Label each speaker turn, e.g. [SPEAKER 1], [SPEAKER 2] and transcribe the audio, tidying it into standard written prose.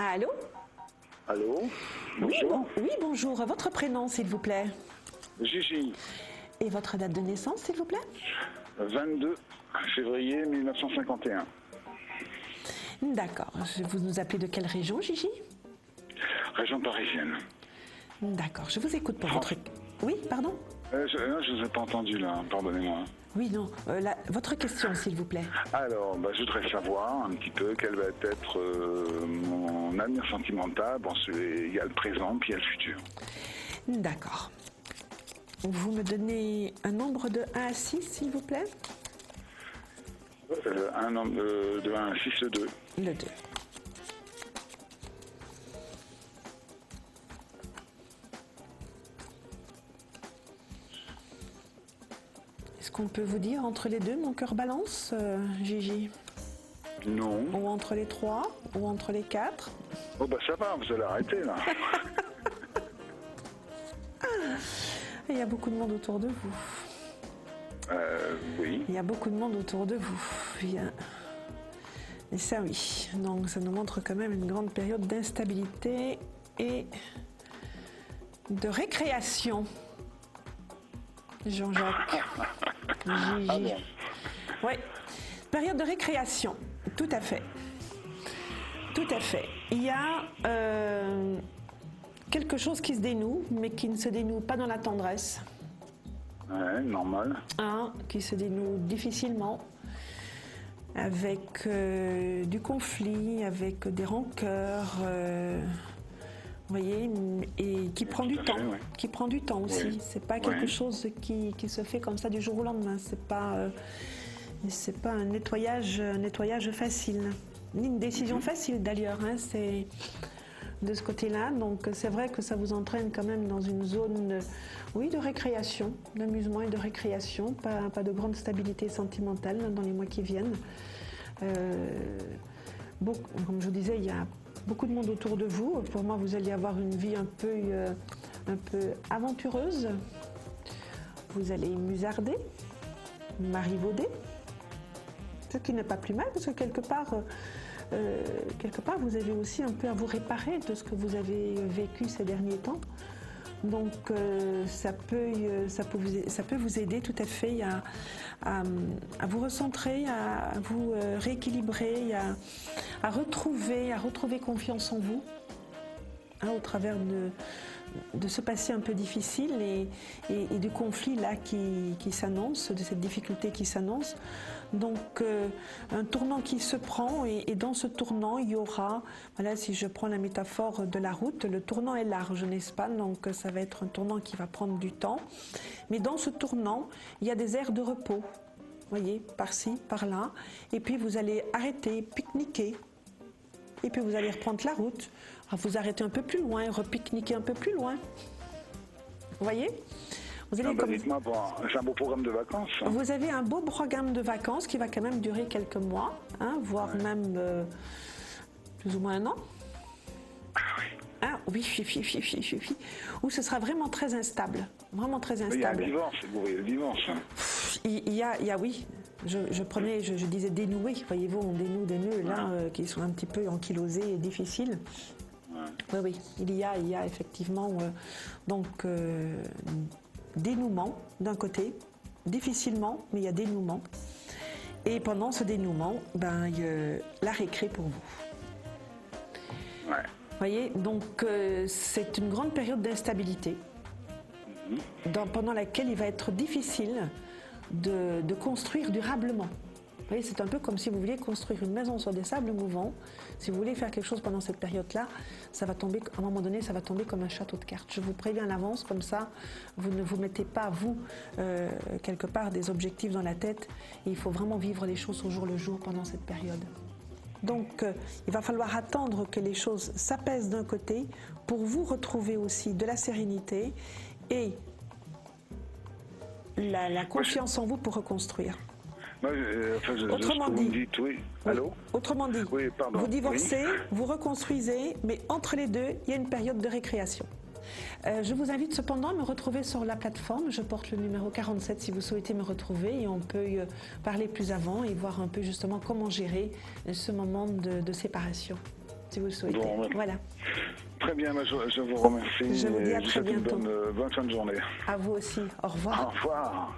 [SPEAKER 1] Allô?
[SPEAKER 2] Allô?
[SPEAKER 1] Oui,
[SPEAKER 2] Bonjour.
[SPEAKER 1] oui, bonjour. Votre prénom, s'il vous plaît?
[SPEAKER 2] Gigi,
[SPEAKER 1] Et votre date de naissance, s'il vous plaît?
[SPEAKER 2] 22 février 1951.
[SPEAKER 1] D'accord. Vous nous appelez de quelle région, Gigi?
[SPEAKER 2] Région parisienne.
[SPEAKER 1] D'accord. Je vous écoute pour
[SPEAKER 2] France.
[SPEAKER 1] votre... Oui, pardon?
[SPEAKER 2] Je vous ai pas entendu là, pardonnez-moi.
[SPEAKER 1] Oui, non. Votre question, s'il vous plaît.
[SPEAKER 2] Alors, je voudrais savoir un petit peu quel va être mon avenir sentimental. Bon, il y a le présent, puis il y a le futur.
[SPEAKER 1] D'accord. Vous me donnez un nombre de 1 à 6, s'il vous plaît?
[SPEAKER 2] Un nombre de 1 à 6, 2.
[SPEAKER 1] Le 2. Est-ce qu'on peut vous dire entre les deux, mon cœur balance, Gigi?
[SPEAKER 2] Non.
[SPEAKER 1] Ou entre les 3? Ou entre les 4?
[SPEAKER 2] Oh ça va, vous allez arrêter là.
[SPEAKER 1] Il y a beaucoup de monde autour de vous.
[SPEAKER 2] Oui.
[SPEAKER 1] Il y a beaucoup de monde autour de vous. Et ça, oui. Donc, ça nous montre quand même une grande période d'instabilité et de récréation. Jean-Jacques. Gigi.
[SPEAKER 2] Ah bon?
[SPEAKER 1] Oui. Période de récréation. Tout à fait. Tout à fait. Il y a quelque chose qui se dénoue, mais qui ne se dénoue pas dans la tendresse.
[SPEAKER 2] Ouais, normal.
[SPEAKER 1] Qui se dénoue difficilement, avec du conflit, avec des rancœurs, vous voyez, et qui prend du temps,
[SPEAKER 2] ouais.
[SPEAKER 1] qui prend du temps aussi.
[SPEAKER 2] Oui.
[SPEAKER 1] C'est pas quelque chose qui se fait comme ça du jour au lendemain. C'est pas un nettoyage facile, ni une décision facile d'ailleurs. C'est de ce côté-là. Donc c'est vrai que ça vous entraîne quand même dans une zone, oui, de récréation, d'amusement et de récréation, pas de grande stabilité sentimentale dans les mois qui viennent. Comme je vous disais, il y a beaucoup de monde autour de vous. Pour moi, vous allez avoir une vie un peu aventureuse. Vous allez musarder, marivauder, ce qui n'est pas plus mal, parce que quelque part, vous avez aussi un peu à vous réparer de ce que vous avez vécu ces derniers temps. Donc ça peut vous aider tout à fait à vous recentrer, à vous rééquilibrer, à retrouver confiance en vous, au travers de ce passé un peu difficile et du conflit là qui s'annonce, de cette difficulté qui s'annonce. Donc un tournant qui se prend et dans ce tournant il y aura, voilà, si je prends la métaphore de la route, le tournant est large, n'est-ce pas? Donc ça va être un tournant qui va prendre du temps, mais dans ce tournant il y a des aires de repos, voyez, par-ci, par-là, et puis vous allez arrêter, pique-niquer. Et puis vous allez reprendre la route, vous arrêtez un peu plus loin, repique-niquer un peu plus loin. Vous voyez? Vous allez
[SPEAKER 2] Dites-moi, j'ai un beau programme de vacances.
[SPEAKER 1] Vous avez un beau programme de vacances qui va quand même durer quelques mois, voire même plus ou moins 1 an. Oui, où ce sera vraiment très instable. Vraiment très instable.
[SPEAKER 2] Il y a un divorce, vous voyez le divorce.
[SPEAKER 1] Il y a, oui. Je disais dénouer, voyez-vous, on dénoue des nœuds là qui sont un petit peu ankylosés et difficiles. Oui, il y a effectivement dénouement d'un côté, difficilement, mais il y a dénouement. Et pendant ce dénouement, il y a la récré pour vous.
[SPEAKER 2] Ouais.
[SPEAKER 1] Vous voyez, donc c'est une grande période d'instabilité pendant laquelle il va être difficile de construire durablement. Vous voyez, c'est un peu comme si vous vouliez construire une maison sur des sables mouvants. Si vous voulez faire quelque chose pendant cette période-là, ça va tomber, à un moment donné, ça va tomber comme un château de cartes. Je vous préviens à l'avance, comme ça, vous ne vous mettez pas, vous, quelque part, des objectifs dans la tête. Et il faut vraiment vivre les choses au jour le jour pendant cette période. Donc, il va falloir attendre que les choses s'apaisent d'un côté pour vous retrouver aussi de la sérénité et la confiance en vous pour reconstruire. Autrement dit, autrement dit, vous divorcez, vous reconstruisez, mais entre les deux, il y a une période de récréation. Je vous invite cependant à me retrouver sur la plateforme. Je porte le numéro 47 si vous souhaitez me retrouver et on peut parler plus avant et voir un peu justement comment gérer ce moment de séparation. si vous le souhaitez.
[SPEAKER 2] Bon,
[SPEAKER 1] voilà.
[SPEAKER 2] Très bien, je vous remercie.
[SPEAKER 1] Je vous dis à
[SPEAKER 2] et
[SPEAKER 1] très
[SPEAKER 2] souhaite une
[SPEAKER 1] bientôt.
[SPEAKER 2] bonne fin de journée.
[SPEAKER 1] À vous aussi. Au revoir.
[SPEAKER 2] Au revoir.